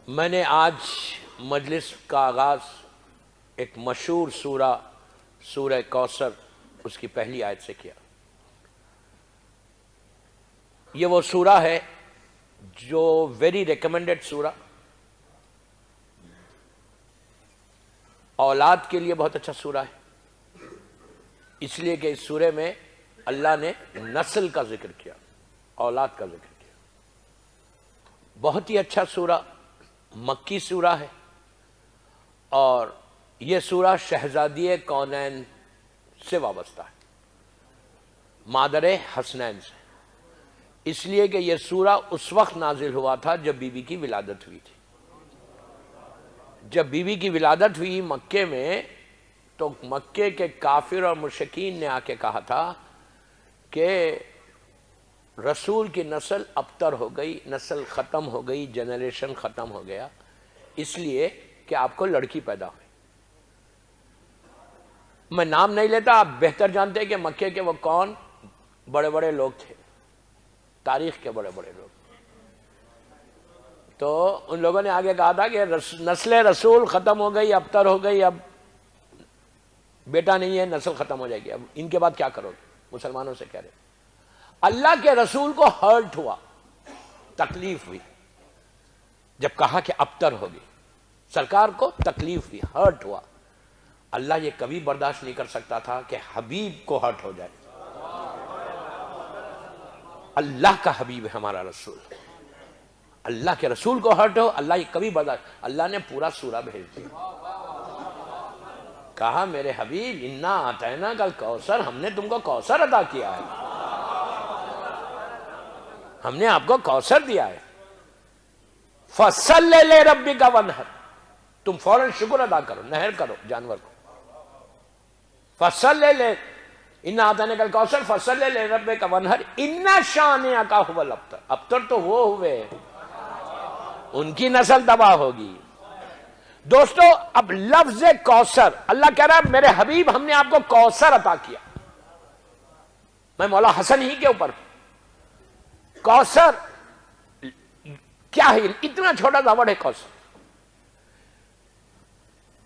میں نے آج مجلس کا آغاز ایک مشہور سورہ کوثر اس کی پہلی آیت سے کیا۔ یہ وہ سورہ ہے جو ویری ریکمینڈڈ سورہ، اولاد کے لیے بہت اچھا سورہ ہے، اس لیے کہ اس سورے میں اللہ نے نسل کا ذکر کیا، اولاد کا ذکر کیا۔ بہت ہی اچھا سورہ، مکی سورہ ہے، اور یہ سورہ شہزادی کونین سے وابستہ ہے، مادر حسنین سے، اس لیے کہ یہ سورہ اس وقت نازل ہوا تھا جب بی بی کی ولادت ہوئی تھی۔ جب بی بی کی ولادت ہوئی مکے میں، تو مکے کے کافر اور مشرکین نے آ کے کہا تھا کہ رسول کی نسل ابتر ہو گئی، نسل ختم ہو گئی، جنریشن ختم ہو گیا، اس لیے کہ آپ کو لڑکی پیدا ہوئی۔ میں نام نہیں لیتا، آپ بہتر جانتے ہیں کہ مکے کے وہ کون بڑے بڑے لوگ تھے، تاریخ کے بڑے بڑے لوگ۔ تو ان لوگوں نے آگے کہا تھا کہ نسل رسول ختم ہو گئی، ابتر ہو گئی، اب بیٹا نہیں ہے، نسل ختم ہو جائے گی، اب ان کے بعد کیا کرو گے؟ مسلمانوں سے کہہ رہے۔ اللہ کے رسول کو ہرٹ ہوا، تکلیف ہوئی، جب کہا کہ ابتر ہوگی، سرکار کو تکلیف ہوئی، ہرٹ ہوا۔ اللہ یہ کبھی برداشت نہیں کر سکتا تھا کہ حبیب کو ہرٹ ہو جائے۔ اللہ کا حبیب ہے ہمارا رسول، اللہ کے رسول کو ہرٹ ہو، اللہ یہ کبھی برداشت۔ اللہ نے پورا سورہ بھیج دیا، کہا میرے حبیب انا اعطیناک الکوثر، ہم نے تم کو کوثر عطا کیا ہے، ہم نے آپ کو کوثر دیا ہے، فصلی لربک وانحر، تم فوراً شکر ادا کرو، نہر کرو جانور کو، انا اعطیناک الکوثر فصلی لربک وانحر ان شانئک ھو الابتر۔ ابتر تو وہ ہوئے، ان کی نسل تباہ ہوگی۔ دوستو اب لفظ کوثر، اللہ کہہ رہا ہے میرے حبیب ہم نے آپ کو کوثر عطا کیا۔ میں مولا حسن ہی کے اوپر، کوثر کیا ہے؟ اتنا چھوٹا سا ورڈ ہے کوثر۔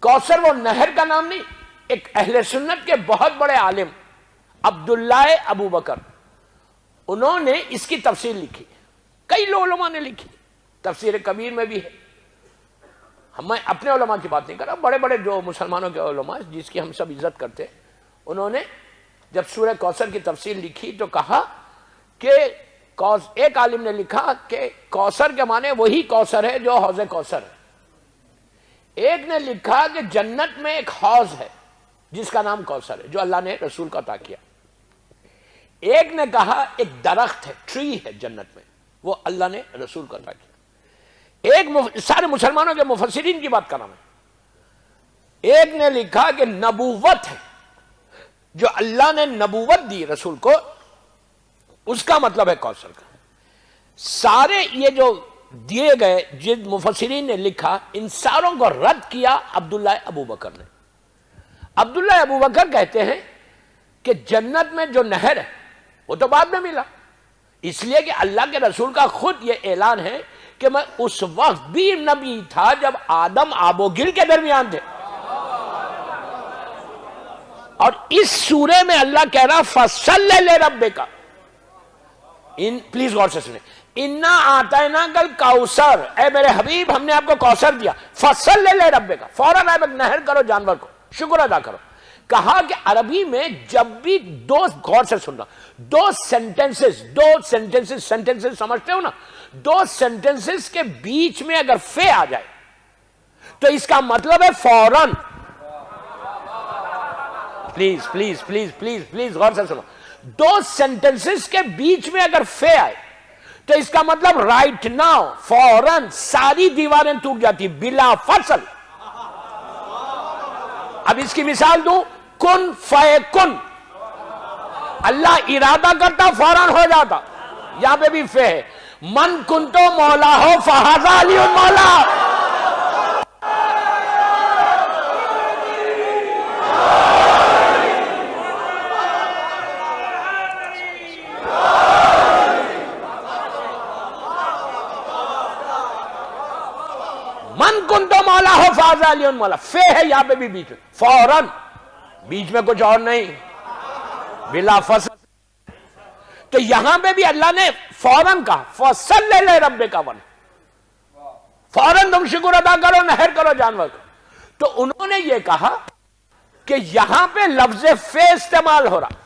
کوثر وہ نہر کا نام نہیں، ایک اہل سنت کے بہت بڑے عالم عبداللہ ابو بکر، انہوں نے اس کی تفسیر لکھی، کئی علماء نے لکھی، تفسیر کبیر میں بھی ہے۔ میں اپنے علماء کی بات نہیں کر رہا، بڑے بڑے جو مسلمانوں کے علماء جس کی ہم سب عزت کرتے ہیں، انہوں نے جب سورہ کوثر کی تفسیر لکھی تو کہا کہ ایک عالم نے لکھا کہ کوثر کے معنی وہی کوثر ہے جو حوض کوثر ہے، ایک نے لکھا کہ جنت میں ایک حوض ہے جس کا نام کوثر ہے جو اللہ نے رسول کو عطا کیا، ایک نے کہا ایک درخت ہے، ٹری ہے جنت میں، وہ اللہ نے رسول کو عطا کیا۔ سارے مسلمانوں کے مفسرین کی بات کر رہا میں، ایک نے لکھا کہ نبوت ہے، جو اللہ نے نبوت دی رسول کو، اس کا مطلب ہے کوثر کا۔ سارے یہ جو دیے گئے جن مفسرین نے لکھا، ان ساروں کو رد کیا عبداللہ ابو بکر نے۔ عبداللہ ابو بکر کہتے ہیں کہ جنت میں جو نہر ہے وہ تو بعد میں ملا، اس لیے کہ اللہ کے رسول کا خود یہ اعلان ہے کہ میں اس وقت بھی نبی تھا جب آدم آب و گل کے درمیان تھے۔ اور اس سورے میں اللہ کہہ رہا فصلی لربک، پلیز غور سے سنیں، انا اعطیناک الکوثر، اے میرے حبیب ہم نے آپ کو کوثر دیا، فصلی لربک، فوراً آپ ایک نہر کرو جانور کو، شکر ادا کرو۔ کہا کہ عربی میں جب بھی غور سے سننا، دو سینٹنسز سمجھتے ہو نا، دو سینٹنسز کے بیچ میں اگر فے آ جائے تو اس کا مطلب ہے فوراً۔ پلیز غور سے سنو، دو سینٹنسز کے بیچ میں اگر فے آئے تو اس کا مطلب رائٹ ناؤ، فوراً ساری دیواریں ٹوٹ جاتی بلا فصل۔ اب اس کی مثال دوں، کن فیکن، اللہ ارادہ کرتا فوراً ہو جاتا، یہاں پہ بھی فے ہے، من کنتو مولا ہو فہذا علی مولا۔ من کنتو مولا ہو فاذا علی مولا، فے ہے یہاں پہ بھی بیچ میں، فوراً، بیچ میں کچھ اور نہیں، بلا فصل. تو یہاں پہ بھی اللہ نے فوراً کہا فَصَلِّ لِرَبِّكَ وَانْحَرْ، فوراً تم شکر ادا کرو، نہر کرو جانور کو. تو انہوں نے یہ کہا کہ یہاں پہ لفظ فے استعمال ہو رہا،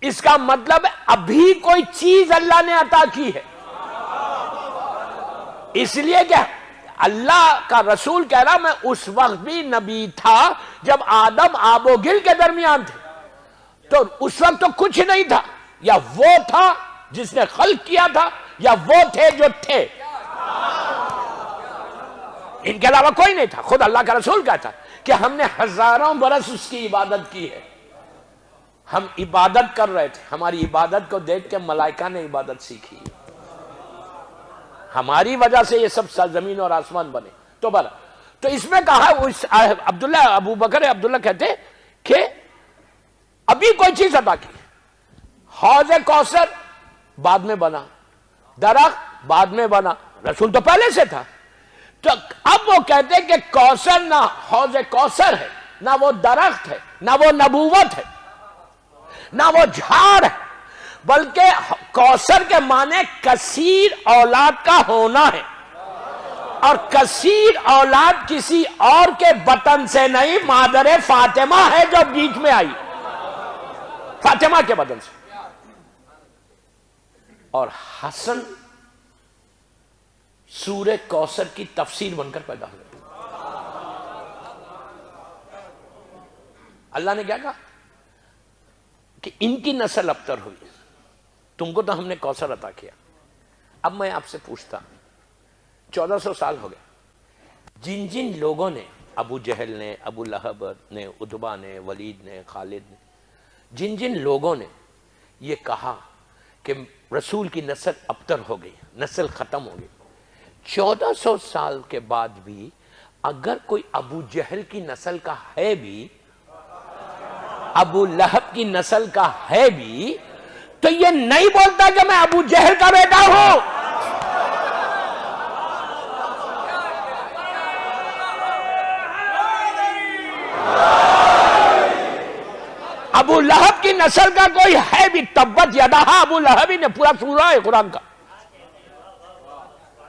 اس کا مطلب ہے ابھی کوئی چیز اللہ نے عطا کی ہے. اس لیے کہ اللہ کا رسول کہہ رہا میں اس وقت بھی نبی تھا جب آدم آب و گل کے درمیان تھے، تو اس وقت تو کچھ نہیں تھا، یا وہ تھا جس نے خلق کیا تھا یا وہ تھے جو تھے، ان کے علاوہ کوئی نہیں تھا. خود اللہ کا رسول کہتا کہ ہم نے ہزاروں برس اس کی عبادت کی ہے، ہم عبادت کر رہے تھے، ہماری عبادت کو دیکھ کے ملائکہ نے عبادت سیکھی، ہماری وجہ سے یہ سب زمین اور آسمان بنے. تو اس میں کہا عبداللہ ابو بکر عبداللہ کہتے کہ ابھی کوئی چیز عطا کی، حوض کوثر بعد میں بنا، درخت بعد میں بنا، رسول تو پہلے سے تھا. تو اب وہ کہتے کہ کوثر نہ حوض کوثر ہے، نہ وہ درخت ہے، نہ وہ نبوت ہے، نہ وہ جھاڑ ہے، بلکہ کوثر کے معنی کثیر اولاد کا ہونا ہے، اور کثیر اولاد کسی اور کے بطن سے نہیں، مادر فاطمہ ہے جو بیچ میں آئی، فاطمہ کے بدن سے. اور حسن سورہ کوثر کی تفسیر بن کر پیدا ہوئے. اللہ نے کیا کہا کہ ان کی نسل ابتر ہوئی، تم کو تو ہم نے کوثر عطا کیا. اب میں آپ سے پوچھتا، 1400 سال ہو گئے، جن جن لوگوں نے، ابو جہل نے، ابو لہب نے، عتبہ نے، ولید نے، خالد نے، جن جن لوگوں نے یہ کہا کہ رسول کی نسل ابتر ہو گئی، نسل ختم ہو گئی، 1400 سال کے بعد بھی اگر کوئی ابو جہل کی نسل کا ہے بھی، ابو لہب کی نسل کا ہے بھی، تو یہ نہیں بولتا کہ میں ابو جہل کا بیٹا ہوں. ابو لہب کی نسل کا کوئی ہے بھی، تبت یدہ ابو لہب ہی نے پورا سورہ ہے قرآن کا.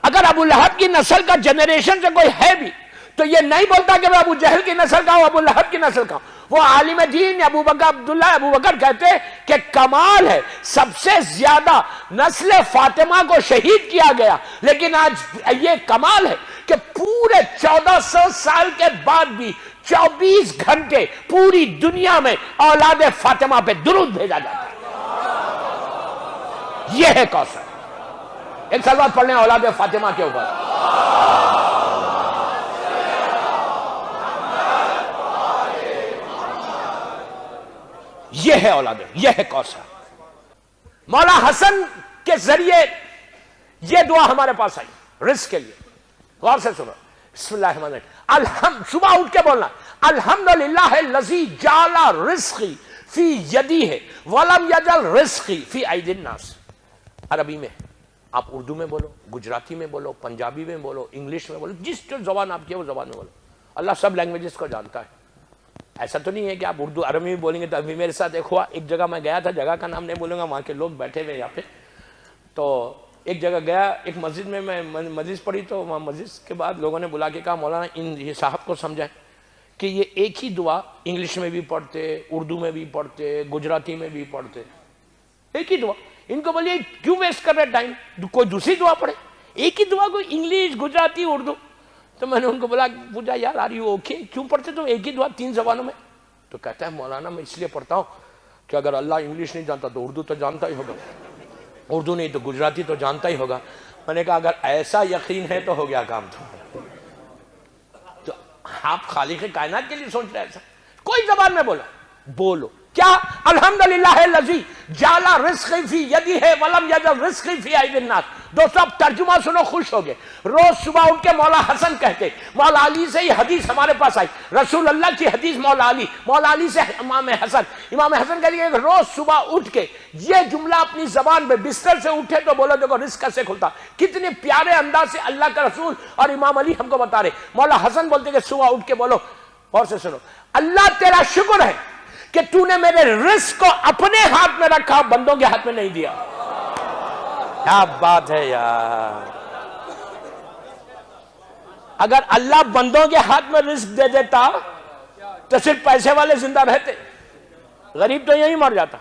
اگر ابو لہب کی نسل کا جنریشن سے کوئی ہے بھی تو یہ نہیں بولتا کہ میں ابو جہل کی نسل کا ہوں، ابو لہب کی نسل کا ہوں. وہ عالم دین ابو بکر عبداللہ ابو بکر کہتے کہ کمال ہے، سب سے زیادہ نسل فاطمہ کو شہید کیا گیا، لیکن آج یہ کمال ہے کہ پورے 1400 سال کے بعد بھی 24 گھنٹے پوری دنیا میں اولاد فاطمہ پہ درود بھیجا جاتا ہے. یہ ہے کوثر. ایک صلوات پڑھ لیں اولاد فاطمہ کے اوپر. یہ ہے اولاد، یہ ہے کوثر. مولا حسن کے ذریعے یہ دعا ہمارے پاس آئی رزق کے لیے. غور سے سنو، بسم اللہ الرحمن الرحیم. صبح اٹھ کے بولنا الحمدللہ الذی جعل رزقی فی یدیہ ولم یجعل رزقی فی ایدی الناس. عربی میں آپ اردو میں بولو، گجراتی میں بولو، پنجابی میں بولو، انگلش میں بولو، جس جو زبان آپ کی ہے وہ زبان میں بولو. اللہ سب لینگویجز کو جانتا ہے. ایسا تو نہیں ہے کہ آپ اردو عربی میں بولیں گے. تو ابھی میرے ساتھ ایک ہوا، ایک جگہ میں گیا تھا، جگہ کا نام نہیں بولوں گا، وہاں کے لوگ بیٹھے ہوئے یہاں پہ. تو ایک جگہ گیا، ایک مسجد میں مسجد پڑھی، تو وہاں مسجد کے بعد لوگوں نے بلا کے کہا مولانا یہ صاحب کو سمجھائیں کہ یہ ایک ہی دعا انگلش میں بھی پڑھتے، اردو میں بھی پڑھتے، گجراتی میں بھی پڑھتے، ایک ہی دعا. ان کو بولیے کیوں ویسٹ کر رہے ٹائم، کوئی دوسری دعا پڑھے، ایک ہی دعا کو انگلش گجراتی اردو. تو میں نے ان کو پوچھا یار آر یو اوکے، کیوں پڑھتے تم ایک ہی دعا 3 زبانوں میں؟ تو کہتا ہے مولانا میں اس لیے پڑھتا ہوں کہ اگر اللہ انگلش نہیں جانتا تو اردو تو جانتا ہی ہوگا، اردو نہیں تو گجراتی تو جانتا ہی ہوگا. میں نے کہا اگر ایسا یقین ہے تو ہو گیا کام. تو آپ خالق کائنات کے لیے سوچ رہے ایسا، کوئی زبان میں بولو کیا الحمدللہ الذی جعل رزقی فی یدیہ ولم یجعل رزقی فی ایدی الناس. دوستوں اب ترجمہ سنو، خوش ہو گئے. روز صبح اٹھ کے مولا حسن کہتے، مولا علی سے یہ حدیث ہمارے پاس آئی، رسول اللہ کی حدیث مولا علی سے امام حسن کہتے ہیں کہ روز صبح اٹھ کے یہ جملہ اپنی زبان پہ بستر سے اٹھے تو بولو دیکھو رزق کیسے کھلتا. کتنے پیارے انداز سے اللہ کا رسول اور امام علی ہم کو بتا رہے. مولا حسن بولتے کہ صبح اٹھ کے بولو، اور سے سنو، اللہ تیرا شکر ہے کہ تو نے میرے رزق کو اپنے ہاتھ میں رکھا، بندوں کے ہاتھ میں نہیں دیا. کیا بات ہے یار. اگر اللہ بندوں کے ہاتھ میں رزق دے دیتا تو صرف پیسے والے زندہ رہتے، غریب تو یہی مر جاتا.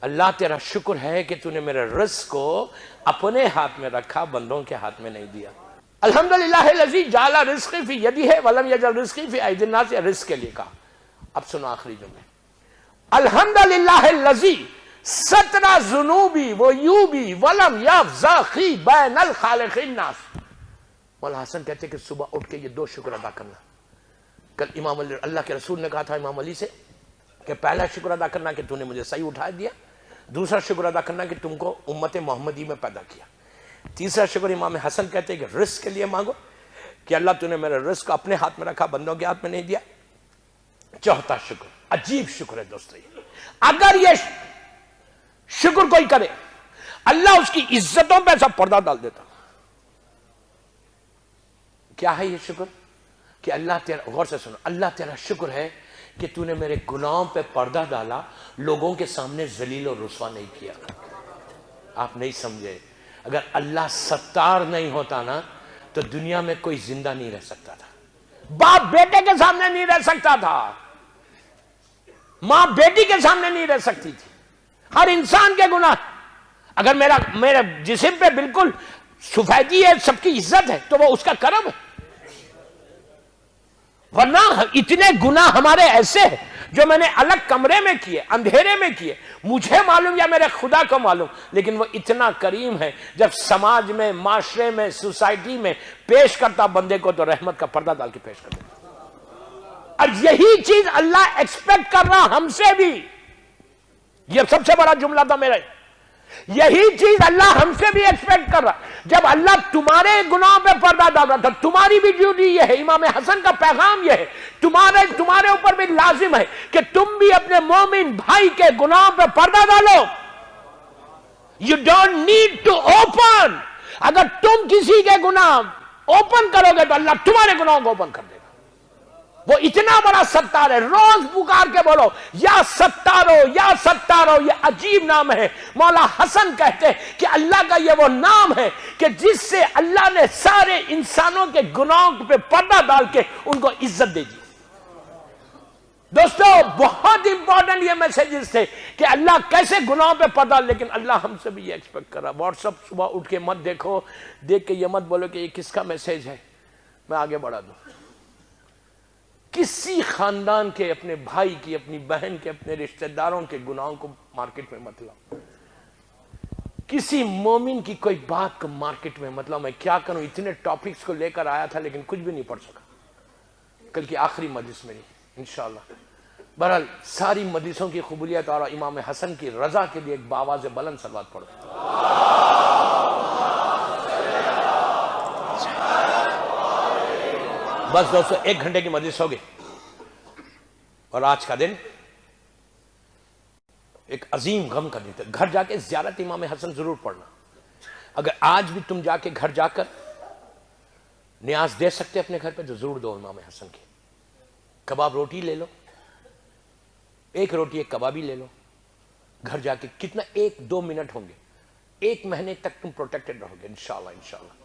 اللہ تیرا شکر ہے کہ تو نے میرے رزق کو اپنے ہاتھ میں رکھا، بندوں کے ہاتھ میں نہیں دیا. الحمدللہ الذی جعل رزقی فی یدہ ولم یجعل رزقی فی ایدی الناس، رزق کے لیے کہا. اب سنو آخری جملے، الحمدللہ الذی ستر ذنوبی وعیوبی ولم یفضحنی بین الخالق الناس. مولا حسن کہتے کہ صبح اٹھ کے یہ دو شکر ادا کرنا. کل امام علی، اللہ کے رسول نے کہا تھا امام علی سے کہ پہلا شکر ادا کرنا کہ تو نے مجھے صحیح اٹھا دیا، دوسرا شکر ادا کرنا کہ تم کو امت محمدی میں پیدا کیا، تیسرا شکر امام حسن کہتے کہ رزق کے لیے مانگو کہ اللہ تو نے میرے رزق کو اپنے ہاتھ میں رکھا، بندوں کے ہاتھ میں نہیں دیا. چوتھا شکر، عجیب شکر ہے دوستو یہ. اگر یہ شکر کوئی کرے اللہ اس کی عزتوں پہ ایسا پردہ ڈال دیتا. کیا ہے یہ شکر؟ کہ اللہ تیرا، غور سے سنو، اللہ تیرا شکر ہے کہ تو نے میرے گناہوں پہ پردہ ڈالا، لوگوں کے سامنے ذلیل و رسوا نہیں کیا. آپ نہیں سمجھے، اگر اللہ ستار نہیں ہوتا نا تو دنیا میں کوئی زندہ نہیں رہ سکتا تھا. باپ بیٹے کے سامنے نہیں رہ سکتا تھا، ماں بیٹی کے سامنے نہیں رہ سکتی تھی. ہر انسان کے گناہ، اگر میرے جسم پہ بالکل سفیدی ہے، سب کی عزت ہے، تو وہ اس کا کرم ہے. ورنہ اتنے گناہ ہمارے ایسے ہیں جو میں نے الگ کمرے میں کیے، اندھیرے میں کیے، مجھے معلوم یا میرے خدا کو معلوم، لیکن وہ اتنا کریم ہے جب سماج میں، معاشرے میں، سوسائٹی میں پیش کرتا بندے کو تو رحمت کا پردہ ڈال کے پیش کرتا. اور یہی چیز اللہ ایکسپیکٹ کر رہا ہم سے بھی. یہ سب سے بڑا جملہ تھا میرا، یہی چیز اللہ ہم سے بھی ایکسپیکٹ کر رہا. جب اللہ تمہارے گناہوں پہ پردہ ڈال رہا تھا، تمہاری بھی ڈیوٹی یہ ہے، امام حسن کا پیغام یہ ہے، تمہارے اوپر بھی لازم ہے کہ تم بھی اپنے مومن بھائی کے گناہوں پہ پردہ ڈالو. You don't need to open. اگر تم کسی کے گناہ اوپن کرو گے تو اللہ تمہارے گناہوں کو اوپن کر دے گا. وہ اتنا بڑا ستار ہے. روز پکار کے بولو یا ستارو یا ستارو. یہ عجیب نام ہے. مولا حسن کہتے کہ اللہ کا یہ وہ نام ہے کہ جس سے اللہ نے سارے انسانوں کے گناہوں پہ پردہ ڈال کے ان کو عزت دے دی. دوستو بہت امپورٹنٹ یہ میسیجز تھے کہ اللہ کیسے گناہوں پہ پردہ، لیکن اللہ ہم سے بھی یہ ایکسپیکٹ کر رہا. واٹس اپ صبح اٹھ کے مت دیکھو، دیکھ کے یہ مت بولو کہ یہ کس کا میسیج ہے، میں آگے بڑھا دوں. کسی خاندان کے، اپنے بھائی کی، اپنی بہن کے، اپنے رشتہ داروں کے گناہوں کو مارکیٹ میں مت لاؤ. کسی مومن کی کوئی بات کو مارکیٹ میں مت لاؤ. میں کیا کروں، اتنے ٹاپکس کو لے کر آیا تھا لیکن کچھ بھی نہیں پڑھ سکا. کل کی آخری مجلس میری انشاءاللہ. بہرحال ساری مجلسوں کی قبولیت اور امام حسن کی رضا کے لیے ایک بآواز بلند صلوات پڑھو. بس دوستو 1 گھنٹے کی مجلس ہو گئی اور آج کا دن ایک عظیم غم کا دن تھا. گھر جا کے زیارت امام حسن ضرور پڑھنا. اگر آج بھی تم جا کے گھر جا کر نیاز دے سکتے اپنے گھر پہ تو ضرور دو امام حسن کی. کباب روٹی لے لو، 1 روٹی 1 کبابی لے لو. گھر جا کے کتنا 1-2 منٹ ہوں گے، 1 مہینے تک تم پروٹیکٹڈ رہو گے انشاءاللہ.